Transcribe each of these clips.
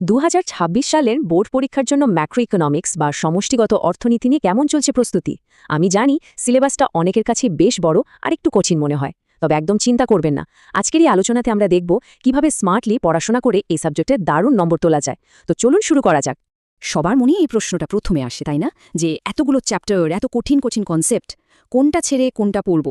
2026 সালের বোর্ড পরীক্ষার জন্য ম্যাক্রো ইকোনমিক্স বা সমষ্টিগত অর্থনীতি নিয়ে কেমন চলছে প্রস্তুতি? আমি জানি সিলেবাসটা অনেকের কাছে বেশ বড় আর একটু কঠিন মনে হয়, তবে একদম চিন্তা করবেন না। আজকের এই আলোচনাতে আমরা দেখব কিভাবে স্মার্টলি পড়াশোনা করে এই সাবজেক্টে দারুণ নম্বর তোলা যায়। তো চলুন শুরু করা যাক। সবার মনে এই প্রশ্নটা প্রথমে আসে, তাই না? যে এতগুলো চ্যাপ্টার, এত কঠিন কঠিন কনসেপ্ট, কোনটা ছেড়ে কোনটা পড়ব?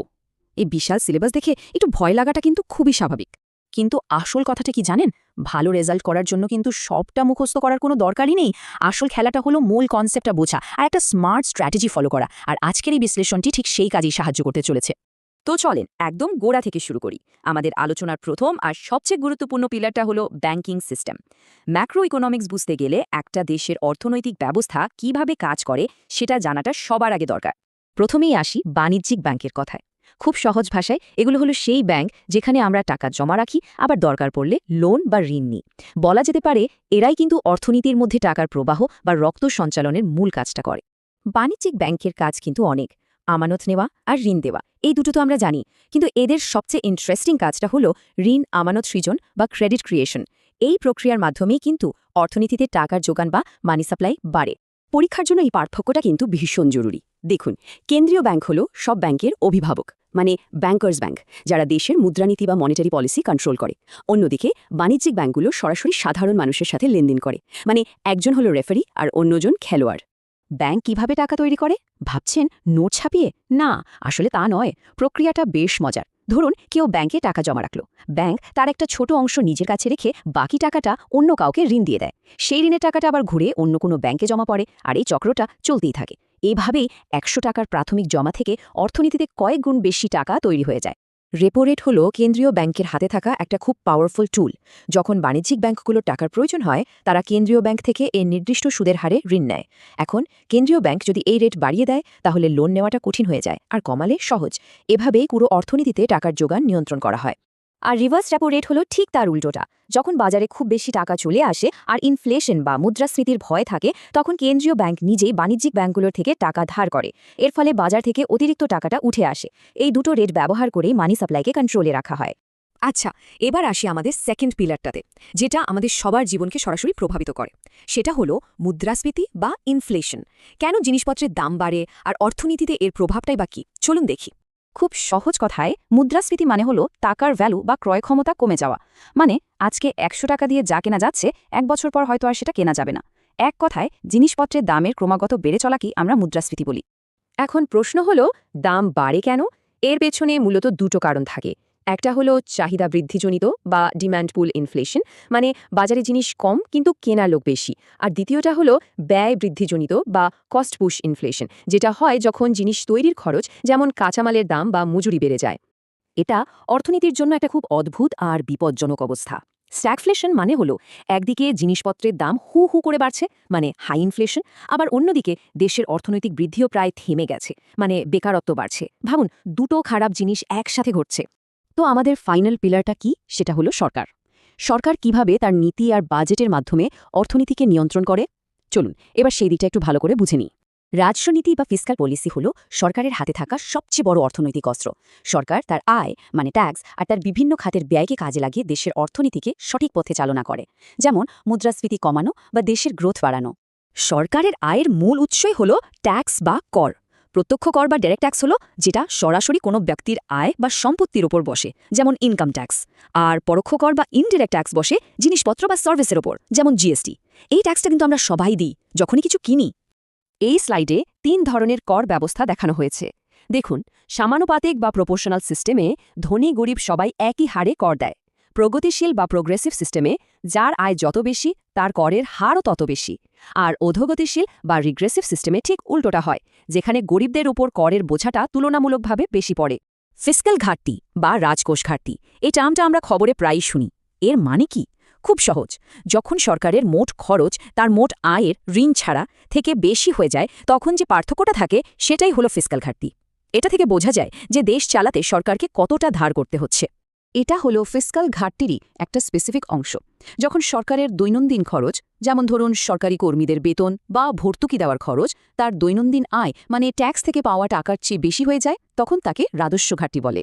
এই বিশাল সিলেবাস দেখে একটু ভয় লাগাটা কিন্তু খুবই স্বাভাবিক। কিন্তু আসল কথাটা কি জানেন? ভালো রেজাল্ট করার জন্য কিন্তু সবটা মুখস্থ করার কোনো দরকারই নেই। আসল খেলাটা হলো মূল কনসেপ্টটা বোঝা আর একটা স্মার্ট স্ট্র্যাটেজি ফলো করা। আর আজকের এই বিশ্লেষণটি ঠিক সেই কাজেই সাহায্য করতে চলেছে। তো চলেন একদম গোড়া থেকে শুরু করি। আমাদের আলোচনার প্রথম আর সবচেয়ে গুরুত্বপূর্ণ পিলারটা হলো ব্যাংকিং সিস্টেম। ম্যাক্রো ইকোনমিক্স বুঝতে গেলে একটা দেশের অর্থনৈতিক ব্যবস্থা কিভাবে কাজ করে সেটা জানাটা সবার আগে দরকার। প্রথমেই আসি বাণিজ্যিক ব্যাংকের কথায়। খুব সহজ ভাষায় এগুলো হলো সেই ব্যাংক যেখানে আমরা টাকা জমা রাখি, আবার দরকার পড়লে লোন বা ঋণ নিই। বলা যেতে পারে এরাই কিন্তু অর্থনীতির মধ্যে টাকার প্রবাহ বা রক্ত সঞ্চালনের মূল কাজটা করে। বাণিজ্যিক ব্যাংকের কাজ কিন্তু অনেক, আমানত নেওয়া আর ঋণ দেওয়া, এই দুটো তো আমরা জানি। কিন্তু এদের সবচেয়ে ইন্টারেস্টিং কাজটা হলো ঋণ আমানত সৃজন বা ক্রেডিট ক্রিয়েশন। এই প্রক্রিয়ার মাধ্যমেই কিন্তু অর্থনীতিতে টাকার যোগান বা মানি সাপ্লাই বাড়ে। পরীক্ষার জন্য এই পার্থক্যটা কিন্তু ভীষণ জরুরি। দেখুন, কেন্দ্রীয় ব্যাংক হলো সব ব্যাংকের অভিভাবক, মানে ব্যাংকার্স ব্যাংক, যারা দেশের মুদ্রানীতি বা মনিটারি পলিসি কন্ট্রোল করে। অন্যদিকে বাণিজ্যিক ব্যাংকগুলো সরাসরি সাধারণ মানুষের সাথে লেনদেন করে, মানে একজন হলো রেফারি আর অন্যজন খেলোয়াড়। ব্যাংক কিভাবে টাকা তৈরি করে ভাবছেন? নোট ছাপিয়ে? না, আসলে তা নয়। প্রক্রিয়াটা বেশ মজার। ধরুন কেউ ব্যাংকে টাকা জমা রাখল। ব্যাংক তার একটা ছোট অংশ নিজের কাছে রেখে বাকি টাকাটা অন্য কাউকে ঋণ দিয়ে দেয়। সেই ঋণের টাকাটা আবার ঘুরে অন্য কোনো ব্যাংকে জমা পড়ে, আর এই চক্রটা চলতেই থাকে। এভাবেই 100 টাকার প্রাথমিক জমা থেকে অর্থনীতিতে কয়েক গুণ বেশি টাকা তৈরি হয়ে যায়। রেপো রেট হলো কেন্দ্রীয় ব্যাংকের হাতে থাকা একটা খুব পাওয়ারফুল টুল। যখন বাণিজ্যিক ব্যাংকগুলোর টাকার প্রয়োজন হয়, তারা কেন্দ্রীয় ব্যাংক থেকে এই নির্দিষ্ট সুদের হারে ঋণ নেয়। এখন কেন্দ্রীয় ব্যাংক যদি এই রেট বাড়িয়ে দেয়, তাহলে লোন নেওয়াটা কঠিন হয়ে যায়, আর কমালে সহজ। এভাবেই পুরো অর্থনীতিতে টাকার যোগান নিয়ন্ত্রণ করা হয়। আর রিভার্স রেপো রেট হলো ঠিক তার উল্টোটা। যখন বাজারে খুব বেশি টাকা চলে আসে আর ইনফ্লেশন বা মুদ্রাস্ফীতির ভয় থাকে, তখন কেন্দ্রীয় ব্যাংক নিজেই বাণিজ্যিক ব্যাংকগুলোর থেকে টাকা ধার করে। এর ফলে বাজার থেকে অতিরিক্ত টাকাটা উঠে আসে। এই দুটো রেট ব্যবহার করেই মানি সাপ্লাইকে কন্ট্রোলে রাখা হয়। আচ্ছা, এবার আসি আমাদের সেকেন্ড পিলারটাতে, যেটা আমাদের সবার জীবনকে সরাসরি প্রভাবিত করে। সেটা হলো মুদ্রাস্ফীতি বা ইনফ্লেশন। কেন জিনিসপত্রের দাম বাড়ে আর অর্থনীতিতে এর প্রভাবটাই বা কী? চলুন দেখি। খুব সহজ কথায় মুদ্রাস্ফীতি মানে হলো টাকার ভ্যালু বা ক্রয় ক্ষমতা কমে যাওয়া। মানে আজকে 100 টাকা দিয়ে যা কেনা যাচ্ছে, 1 বছর পর হয়তো আর সেটা কেনা যাবে না। এক কথায় জিনিসপত্রের দামের ক্রমাগত বেড়ে চলাকেই আমরা মুদ্রাস্ফীতি বলি। এখন প্রশ্ন হলো, দাম বাড়ে কেন? এর পেছনে মূলত দুটো কারণ থাকে। একটা হলো চাহিদা বৃদ্ধিজনিত বা ডিম্যান্ড পুল ইনফ্লেশন, মানে বাজারে জিনিস কম কিন্তু কেনার লোক বেশি। আর দ্বিতীয়টা হলো ব্যয় বৃদ্ধিজনিত বা কস্ট পুশ ইনফ্লেশন, যেটা হয় যখন জিনিস তৈরির খরচ, যেমন কাঁচামালের দাম বা মজুরি বেড়ে যায়। এটা অর্থনীতির জন্য একটা খুব অদ্ভুত আর বিপজ্জনক অবস্থা। স্ট্যাগফ্লেশন মানে হলো একদিকে জিনিসপত্রের দাম হু হু করে বাড়ছে, মানে হাই ইনফ্লেশন, আবার অন্যদিকে দেশের অর্থনৈতিক বৃদ্ধিও প্রায় থেমে গেছে, মানে বেকারত্ব বাড়ছে। ভাবুন, দুটো খারাপ জিনিস একসাথে ঘটছে। তো আমাদের ফাইনাল পিলারটা কি? সেটা হলো সরকার। সরকার কিভাবে তার নীতি আর বাজেটের মাধ্যমে অর্থনীতিকে নিয়ন্ত্রণ করে? চলুন এবার সেই দিকটা একটু ভালো করে বুঝে নিই। রাজনীতি বা ফিসকাল পলিসি হলো সরকারের হাতে থাকা সবচেয়ে বড় অর্থনৈতিক অস্ত্র। সরকার তার আয়, মানে ট্যাক্স, আর তার বিভিন্ন খাতের ব্যয়কে কাজে লাগিয়ে দেশের অর্থনীতিকে সঠিক পথে চালনা করে। যেমন মুদ্রাস্ফীতি কমানো বা দেশের গ্রোথ বাড়ানো। সরকারের আয়ের মূল উৎসই হলো ট্যাক্স বা কর। প্রত্যক্ষ কর বা ডাইরেক্ট ট্যাক্স হলো যেটা সরাসরি কোনো ব্যক্তির আয় বা সম্পত্তির ওপর বসে, যেমন ইনকাম ট্যাক্স। আর পরোক্ষ কর বা ইনডিরেক্ট ট্যাক্স বসে জিনিসপত্র বা সার্ভিসের ওপর, যেমন জিএসটি। এই ট্যাক্সটা কিন্তু আমরা সবাই দিই যখনই কিছু কিনি। এই স্লাইডে 3 ধরনের কর ব্যবস্থা দেখানো হয়েছে। দেখুন, সমানুপাতিক বা প্রপোর্শনাল সিস্টেমে ধনী গরিব সবাই একই হারে কর দেয়। প্রগতিশীল বা প্রোগ্রেসিভ সিস্টেমে যার আয় যত বেশি তার করের হারও তত বেশি। আর অধোগতিশীল বা রিগ্রেসিভ সিস্টেমে ঠিক উল্টোটা হয়, যেখানে গরিবদের উপর করের বোঝাটা তুলনামূলকভাবে বেশি পড়ে। ফিসক্যাল ঘাটতি বা রাজকোষ ঘাটতি, এই টার্মটা আমরা খবরে প্রায়ই শুনি। এর মানে কি? খুব সহজ। যখন সরকারের মোট খরচ তার মোট আয়ের ঋণ ছাড়া থেকে বেশি হয়ে যায়, তখন যে পার্থক্যটা থাকে সেটাই হলো ফিসক্যাল ঘাটতি। এটা থেকে বোঝা যায় যে দেশ চালাতে সরকারকে কতটা ধার করতে হচ্ছে। এটা হলো ফিসক্যাল ঘাটতিরই একটা স্পেসিফিক অংশ। যখন সরকারের দৈনন্দিন খরচ, যেমন ধরুন সরকারি কর্মীদের বেতন বা ভর্তুকি দেওয়ার খরচ, তার দৈনন্দিন আয় মানে ট্যাক্স থেকে পাওয়া টাকার চেয়ে বেশি হয়ে যায়, তখন তাকে রাজস্ব ঘাটতি বলে।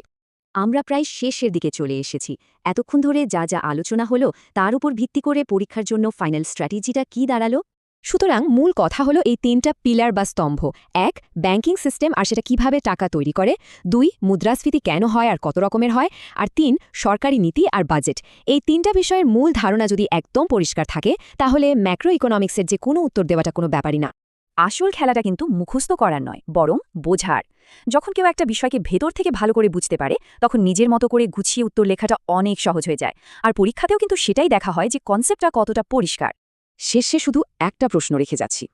আমরা প্রায় শেষের দিকে চলে এসেছি। এতক্ষণ ধরে যা যা আলোচনা হলো তার উপর ভিত্তি করে পরীক্ষার জন্য ফাইনাল স্ট্র্যাটেজিটা কি দাঁড়ালো? সুতরাং মূল কথা হলো এই ৩টা পিলার বা স্তম্ভ। ১. ব্যাংকিং সিস্টেম আর সেটা কিভাবে টাকা তৈরি করে। ২. মুদ্রাস্ফীতি কেন হয় আর কত রকমের হয়। আর ৩. সরকারি নীতি আর বাজেট। এই ৩টা বিষয়ের মূল ধারণা যদি একদম পরিষ্কার থাকে তাহলে ম্যাক্রো ইকোনমিক্সের যে কোনো উত্তর দেওয়াটা কোনো ব্যাপারই না। আসল খেলাটা কিন্তু মুখস্থ করার নয়, বরং বোঝার। যখন কেউ একটা বিষয়কে ভেতর থেকে ভালো করে বুঝতে পারে তখন নিজের মতো করে গুছিয়ে উত্তর লেখাটা অনেক সহজ হয়ে যায়। আর পরীক্ষাতেও কিন্তু সেটাই দেখা হয় যে কনসেপ্টটা কতটা পরিষ্কার। শেষে শুধু একটা প্রশ্ন রেখে যাচ্ছি,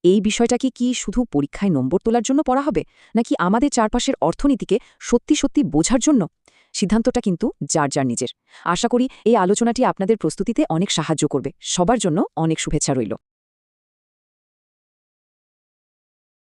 এই বিষয়টা কি শুধু পরীক্ষায় নম্বর তোলার জন্য পড়া হবে, নাকি আমাদের চারপাশের অর্থনীতিকে সত্যি সত্যি বোঝার জন্য? সিদ্ধান্তটা কিন্তু যার যার নিজের। আশা করি এই আলোচনাটি আপনাদের প্রস্তুতিতে অনেক সাহায্য করবে। সবার জন্য অনেক শুভেচ্ছা রইল।